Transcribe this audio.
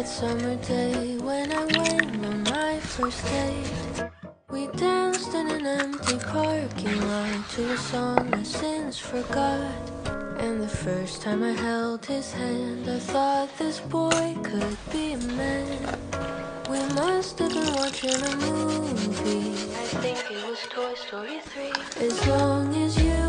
summer day when I went on my first date. We danced in an empty parking lot to a song I since forgot. And the first time I held his hand, I thought this boy could be a man. We must have been watching a movie. I think it was Toy Story 3. As long as you